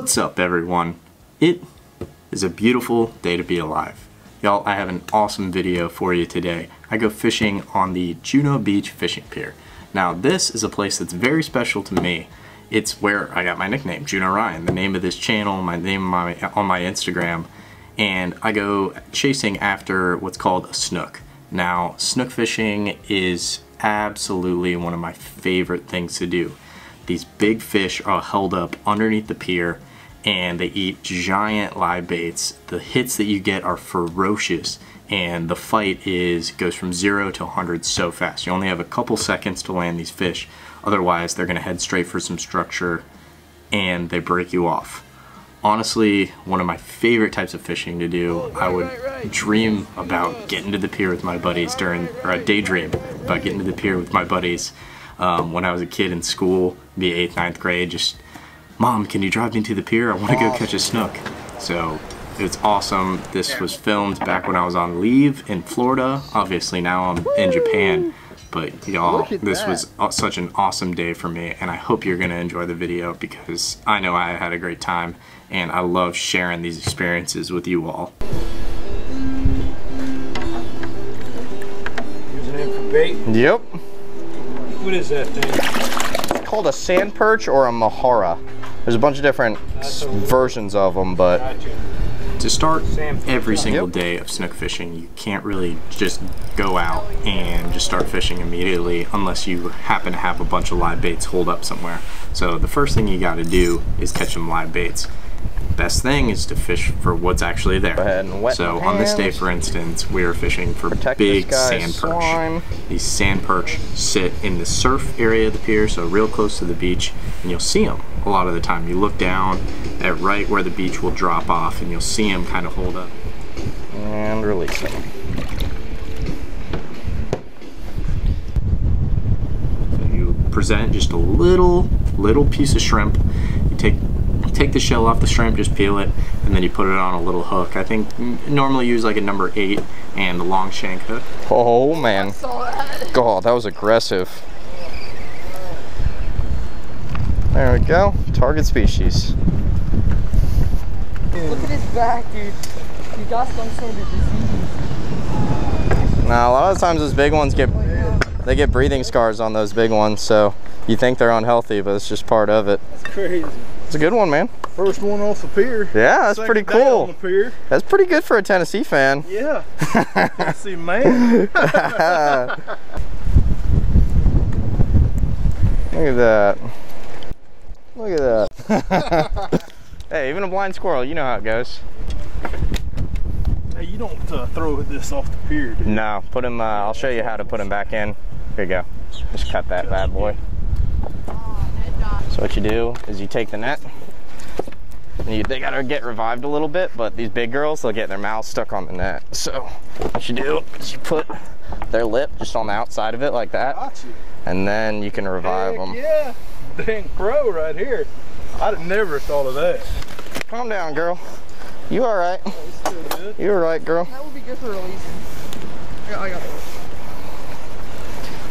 What's up, everyone? It is a beautiful day to be alive. Y'all, I have an awesome video for you today. I go fishing on the Juno Beach fishing pier. Now, this is a place that's very special to me. It's where I got my nickname, Juno Ryan, the name of this channel, my name on my Instagram, and I go chasing after what's called a snook. Now, snook fishing is absolutely one of my favorite things to do. These big fish are held up underneath the pier and they eat giant live baits. The hits that you get are ferocious and the fight goes from 0 to 100 so fast. You only have a couple seconds to land these fish. Otherwise, they're gonna head straight for some structure and they break you off. Honestly, one of my favorite types of fishing to do. I would dream about getting to the pier with my buddies daydream about getting to the pier with my buddies when I was a kid in school, be 8th, 9th grade, just, Mom, can you drive me to the pier? I want to go catch a snook. So it's awesome. This was filmed back when I was on leave in Florida. Obviously now I'm in Japan. But y'all, this was such an awesome day for me, and I hope you're gonna enjoy the video because I know I had a great time and I love sharing these experiences with you all. Using it for bait? Yep. What is that thing? It's called a sand perch or a mahara. There's a bunch of different versions of them, but to start every single day of snook fishing, you can't really just go out and just start fishing immediately unless you happen to have a bunch of live baits holed up somewhere. So the first thing you got to do is catch some live baits. Best thing is to fish for what's actually there. Go ahead and wet so on this day, for instance, we are fishing for big sand perch. These sand perch sit in the surf area of the pier, so real close to the beach, and you'll see them a lot of the time. You look down at right where the beach will drop off and you'll see them kind of hold up. And release them. So you present just a little piece of shrimp. You take the shell off the shrimp, just peel it, and then you put it on a little hook. I think normally use like a number 8 and a long shank hook. Oh man, God, that was aggressive. There we go, target species. Look at his back, dude. He got some sort of disease. Now, a lot of times those big ones get breathing scars on those big ones, so you think they're unhealthy, but it's just part of it. That's crazy. It's a good one, man. First one off the pier. Yeah, that's pretty cool. On the pier. That's pretty good for a Tennessee fan. Yeah. Tennessee man. Look at that. Look at that. Hey, even a blind squirrel, you know how it goes. Hey, you don't throw this off the pier, dude. No, put him, I'll show you how to put him back in. Here you go. Just cut that bad boy. So what you do is you take the net, and they gotta get revived a little bit, but these big girls, they'll get their mouths stuck on the net. So what you do is you put their lip just on the outside of it like that, and then you can revive them. Yeah, dang pro right here. I'd have never thought of that. Calm down, girl. You all right? Oh, you all right, girl? That would be good for releasing. I got it.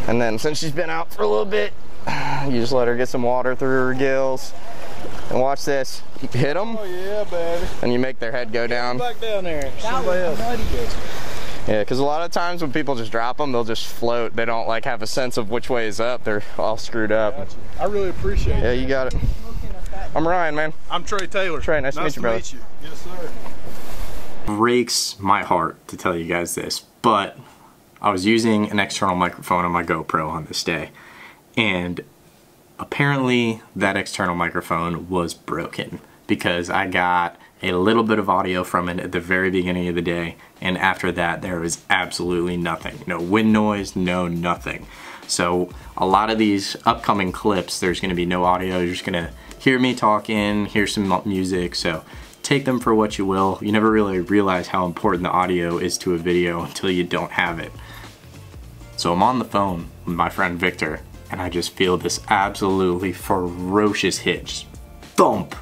And then since she's been out for a little bit, you just let her get some water through her gills. And watch this. You hit them. Oh yeah, baby. And you make their head go down. Back down there. Somebody else. Yeah, because a lot of times when people just drop them, they'll just float. They don't like have a sense of which way is up. They're all screwed up. Gotcha. I really appreciate it. Yeah, you got it. I'm Ryan, man. I'm Trey Taylor. Trey, nice to meet you, brother. Meet you. Yes, sir. Breaks my heart to tell you guys this, but I was using an external microphone on my GoPro on this day, and apparently that external microphone was broken because I got a little bit of audio from it at the very beginning of the day, and after that there was absolutely nothing. No wind noise, no nothing. So a lot of these upcoming clips, there's going to be no audio. You're just going to hear me talking, hear some music, so take them for what you will. You never really realize how important the audio is to a video until you don't have it. So I'm on the phone with my friend Victor, and I just feel this absolutely ferocious hit, just thump.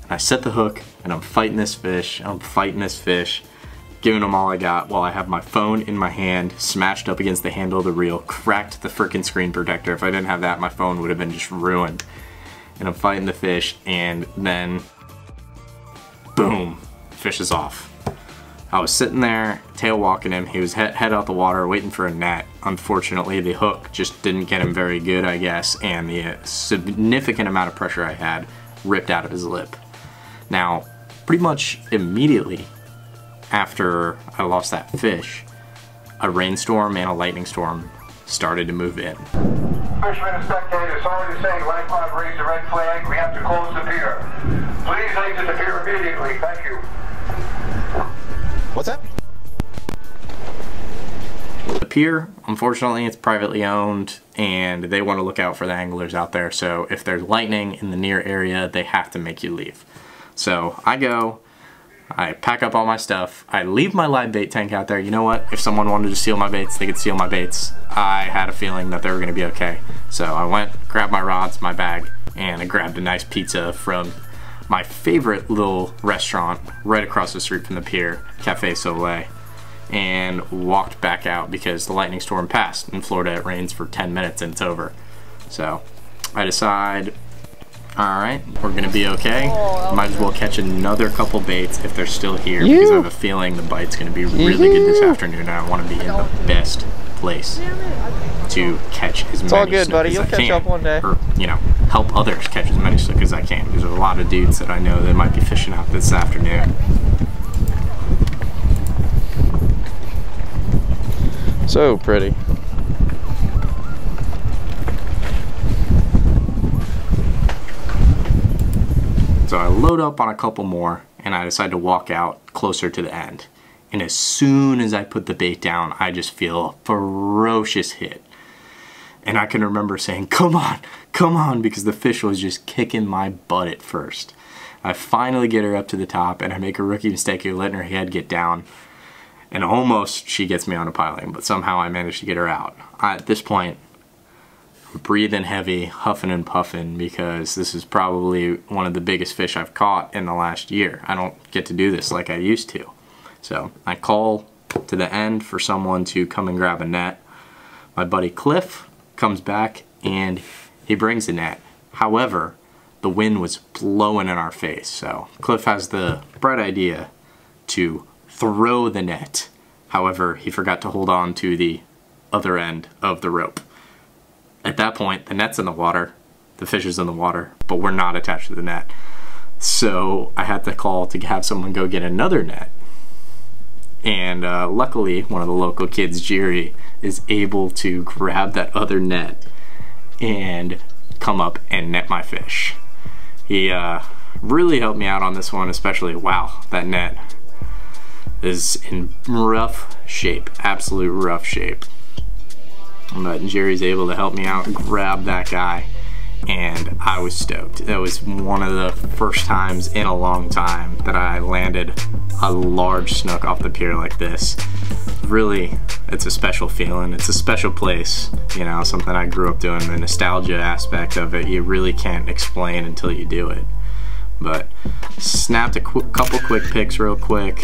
And I set the hook, and I'm fighting this fish, giving him all I got while I have my phone in my hand, smashed up against the handle of the reel, cracked the frickin' screen protector. If I didn't have that, my phone would have been just ruined. and I'm fighting the fish, and then boom, fish is off. I was sitting there, tail walking him. He was head out the water, waiting for a net. Unfortunately, the hook just didn't get him very good, I guess, and the significant amount of pressure I had ripped out of his lip. Now, pretty much immediately after I lost that fish, a rainstorm and a lightning storm started to move in. Fishermen and spectators already saying life pod raised the red flag. We have to close the pier. Please exit the pier immediately. Thank you. What's that? The pier, unfortunately, it's privately owned, and they want to look out for the anglers out there. So if there's lightning in the near area, they have to make you leave. So I go, I pack up all my stuff, I leave my live bait tank out there. You know what? If someone wanted to steal my baits, they could steal my baits. I had a feeling that they were going to be okay. So I went, grabbed my rods, my bag, and I grabbed a nice pizza from my favorite little restaurant right across the street from the pier, Cafe Soleil, and walked back out because the lightning storm passed. In Florida, it rains for 10 minutes and it's over. So I decide, all right, we're gonna be okay. Might as well catch another couple baits if they're still here, because I have a feeling the bite's gonna be really good this afternoon, and I want to be in the best place to catch as many It's all good, snook buddy. as You'll I catch can, up one day. or you know, help others catch as many snook as I can, because there's a lot of dudes that I know that might be fishing out this afternoon. So pretty. So I load up on a couple more, and I decide to walk out closer to the end. And as soon as I put the bait down, I just feel a ferocious hit. And I can remember saying, come on, because the fish was just kicking my butt at first. I finally get her up to the top, and I make a rookie mistake of letting her head get down. And almost she gets me on a piling, but somehow I managed to get her out. At this point, I'm breathing heavy, huffing and puffing, because this is probably one of the biggest fish I've caught in the last year. I don't get to do this like I used to. So I call to the end for someone to come and grab a net. My buddy Cliff comes back and he brings a net. However, the wind was blowing in our face, so Cliff has the bright idea to throw the net. However, he forgot to hold on to the other end of the rope. At that point, the net's in the water, the fish is in the water, but we're not attached to the net. So I had to call to have someone go get another net. And luckily, one of the local kids, Jerry, is able to grab that other net and come up and net my fish. He really helped me out on this one, especially, wow, that net is in rough shape, absolute rough shape. But Jerry's able to help me out and grab that guy, and I was stoked. It was one of the first times in a long time that I landed a large snook off the pier like this. Really, it's a special feeling. It's a special place, you know, something I grew up doing. The nostalgia aspect of it, you really can't explain until you do it. But snapped a couple quick pics real quick,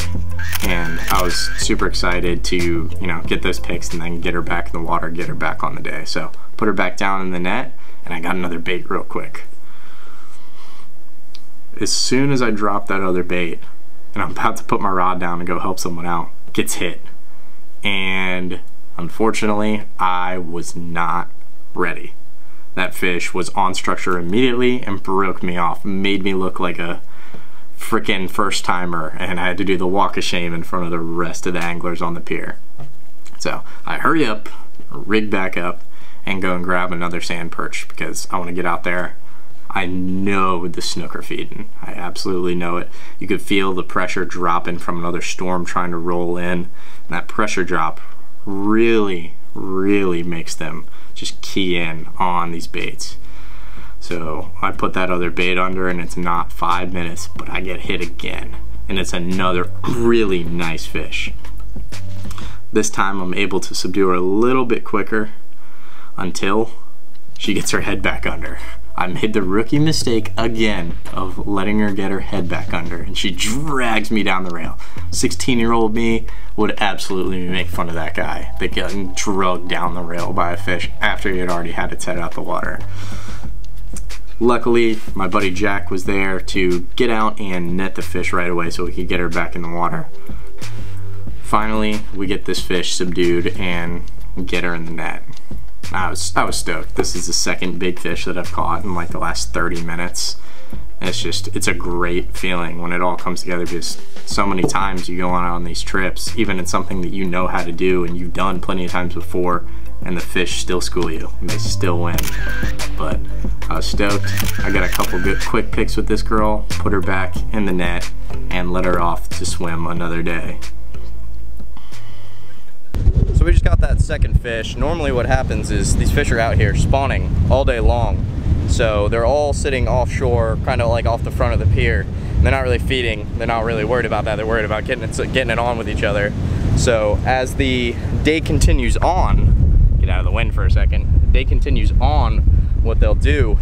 and I was super excited to, you know, get those pics and then get her back in the water, get her back on the day. So put her back down in the net, and I got another bait real quick. As soon as I drop that other bait, and I'm about to put my rod down and go help someone out, gets hit. And unfortunately, I was not ready. That fish was on structure immediately and broke me off, made me look like a freaking first timer, and I had to do the walk of shame in front of the rest of the anglers on the pier. So I hurry up, rig back up, and go and grab another sand perch because I want to get out there. I know the snook are feeding. I absolutely know it. You could feel the pressure dropping from another storm trying to roll in. And that pressure drop really, really makes them just key in on these baits. So I put that other bait under, and it's not 5 minutes, but I get hit again. And it's another really nice fish. This time I'm able to subdue her a little bit quicker until she gets her head back under. I made the rookie mistake again of letting her get her head back under, and she drags me down the rail. 16-year-old me would absolutely make fun of that guy that getting drugged down the rail by a fish after he had already had its head out the water. Luckily, my buddy Jack was there to get out and net the fish right away so we could get her back in the water. Finally, we get this fish subdued and get her in the net. I was stoked. This is the second big fish that I've caught in like the last 30 minutes. It's a great feeling when it all comes together, because so many times you go on these trips, even in something that you know how to do and you've done plenty of times before, and the fish still school you and they still win. But I was stoked. I got a couple good quick picks with this girl, put her back in the net, and let her off to swim another day. So we just got that second fish. Normally what happens is these fish are out here spawning all day long. So they're all sitting offshore, kind of like off the front of the pier. They're not really feeding. They're not really worried about that. They're worried about getting it on with each other. So as the day continues on, get out of the wind for a second, the day continues on, what they'll do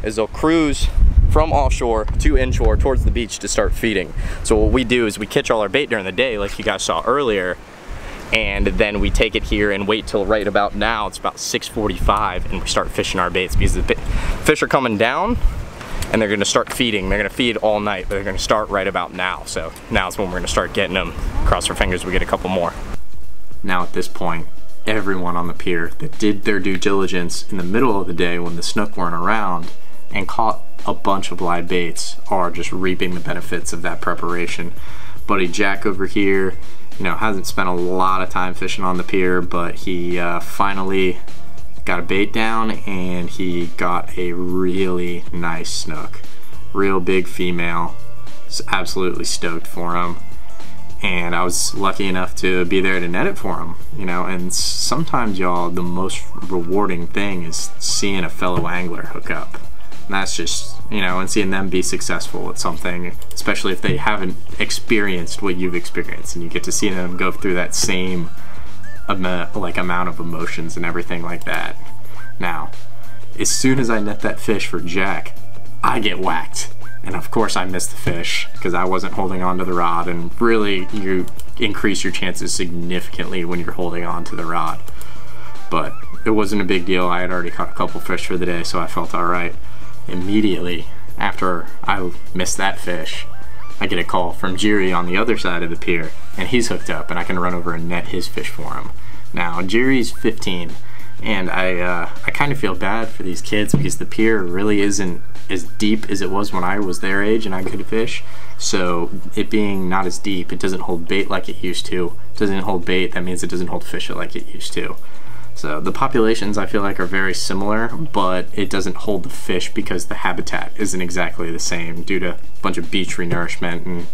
is they'll cruise from offshore to inshore towards the beach to start feeding. So what we do is we catch all our bait during the day, like you guys saw earlier, and then we take it here and wait till right about now, it's about 6:45, and we start fishing our baits, because the fish are coming down and they're gonna start feeding. They're gonna feed all night, but they're gonna start right about now. So now's when we're gonna start getting them. Cross our fingers we get a couple more. Now at this point, everyone on the pier that did their due diligence in the middle of the day when the snook weren't around and caught a bunch of live baits are just reaping the benefits of that preparation. Buddy Jack over here, you know, hasn't spent a lot of time fishing on the pier, but he finally got a bait down, and he got a really nice snook. Real big female. Just absolutely stoked for him. And I was lucky enough to be there to net it for him, you know. And sometimes, y'all, the most rewarding thing is seeing a fellow angler hook up. And that's just, you know, and seeing them be successful at something, especially if they haven't experienced what you've experienced, and you get to see them go through that same amount of emotions and everything like that. Now, as soon as I net that fish for Jack, I get whacked. And of course I missed the fish because I wasn't holding on to the rod, and really you increase your chances significantly when you're holding on to the rod. But it wasn't a big deal. I had already caught a couple fish for the day, so I felt all right. Immediately after I missed that fish, I get a call from Jerry on the other side of the pier, and he's hooked up, and I can run over and net his fish for him. Now, Jerry's 15, and I kind of feel bad for these kids because the pier really isn't as deep as it was when I was their age and I could fish. So it being not as deep, it doesn't hold bait like it used to. It doesn't hold bait, that means it doesn't hold fish like it used to. So the populations I feel like are very similar, but it doesn't hold the fish because the habitat isn't exactly the same due to a bunch of beach renourishment and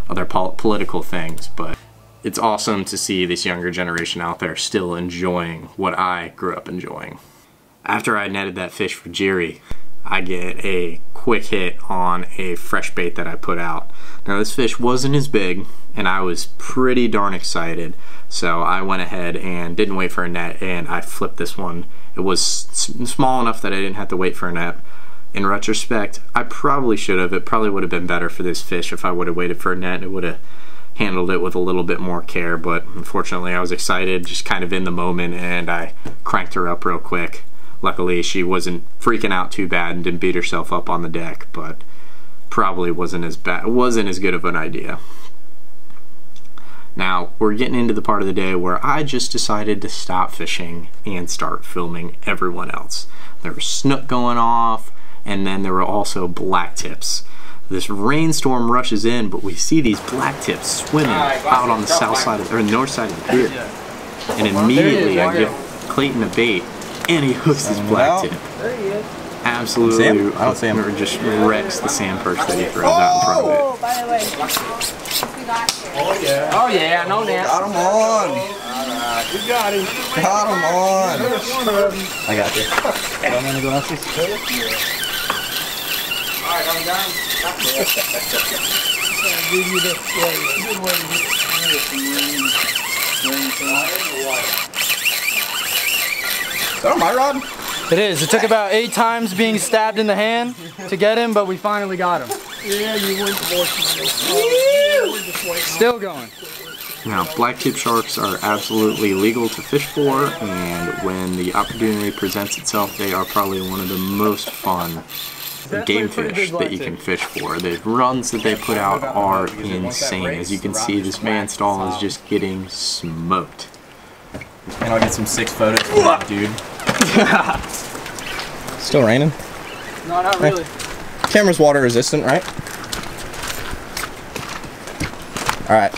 other political things. But it's awesome to see this younger generation out there still enjoying what I grew up enjoying. After I netted that fish for Jerry, I get a quick hit on a fresh bait that I put out. Now this fish wasn't as big, and I was pretty darn excited, so I went ahead and didn't wait for a net, and I flipped this one. It was small enough that I didn't have to wait for a net. In retrospect, I probably should have. It probably would have been better for this fish if I would have waited for a net. It would have handled it with a little bit more care, but unfortunately I was excited, just kind of in the moment, and I cranked her up real quick. Luckily she wasn't freaking out too bad and didn't beat herself up on the deck, but probably wasn't as bad, wasn't as good of an idea. Now we're getting into the part of the day where I just decided to stop fishing and start filming everyone else. There was snook going off, and then there were also black tips. This rainstorm rushes in, but we see these black tips swimming out on the south side of, or north side of the pier. And immediately I give Clayton a bait, and he hooks this black tip. Absolutely, I don't see him. Or just wrecks the sand perch that he throws out in front of it. Oh, by the way, Oh yeah, I know that. Got him on. We got him. Got him on. I got you. I'm gonna go after Alright, I'm done. Give you the good way Is that on my rod? It is. It took about 8 times being stabbed in the hand to get him, but we finally got him. Yeah, you went fortunately. Still going. Now, black tip sharks are absolutely legal to fish for, and when the opportunity presents itself, they are probably one of the most fun game fish that you can fish for. The runs that they put out are insane. As you can see, this man Staal is just getting smoked. And I'll get some 6 photos for that dude. Still raining? No, not really. Camera's water resistant, right? Alright.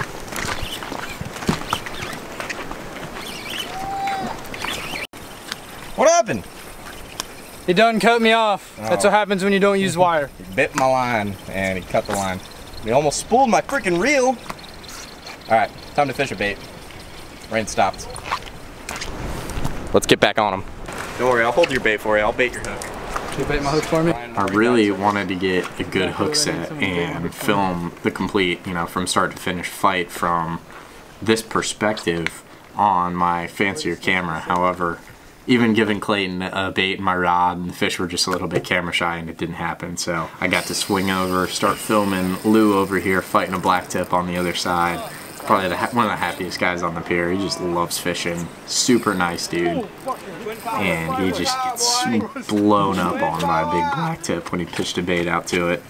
What happened? He done cut me off. That's what happens when you don't use wire. He bit my line and he cut the line. He almost spooled my freaking reel. Alright, time to fish a bait. Rain stopped. Let's get back on him. Don't worry, I'll hold your bait for you. I'll bait your hook. Can you bait my hook for me? I really wanted to get a good hook set and film the complete, you know, from start to finish fight from this perspective on my fancier camera. However, even giving Clayton a bait and my rod, and the fish were just a little bit camera shy and it didn't happen. So I got to swing over, start filming Lou over here fighting a black tip on the other side. Probably one of the happiest guys on the pier. He just loves fishing. Super nice dude. And he just gets blown up on by a big black tip when he pitched a bait out to it.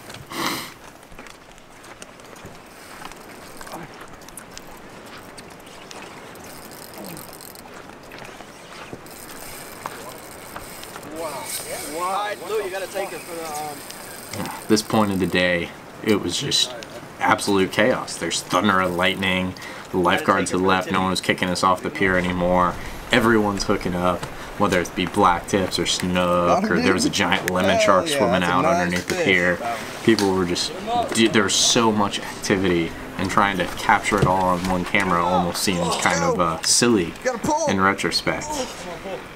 At this point of the day, it was just absolute chaos. There's thunder and lightning. The lifeguards had left. No one was kicking us off the pier anymore. Everyone's hooking up, whether it be black tips or snook, or there was a giant lemon shark swimming out underneath the pier. People were just, there was so much activity, and trying to capture it all on one camera almost seems kind of silly in retrospect.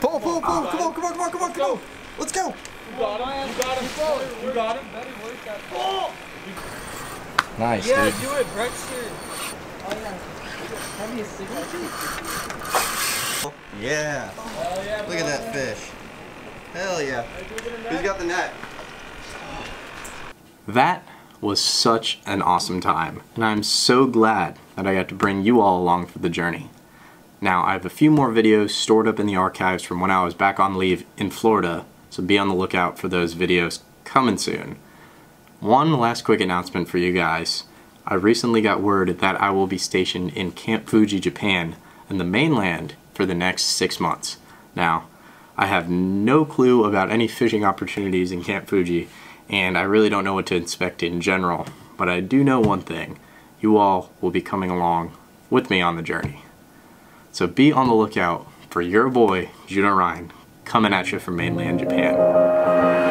Pull, pull, pull. Come on, come on, come on, come on, come on. Let's go. You got him. You got him. You got him. Pull. Nice, yeah, dude. do it, Brexter. Yeah. Hell yeah, Look at that fish. Hell yeah. Who's got the net? That was such an awesome time, and I'm so glad that I got to bring you all along for the journey. Now, I have a few more videos stored up in the archives from when I was back on leave in Florida, so be on the lookout for those videos coming soon. One last quick announcement for you guys. I recently got word that I will be stationed in Camp Fugi, Japan, in the mainland for the next 6 months. Now, I have no clue about any fishing opportunities in Camp Fugi, and I really don't know what to expect in general, but I do know one thing. You all will be coming along with me on the journey. So be on the lookout for your boy, Juno Ryan, coming at you from mainland Japan.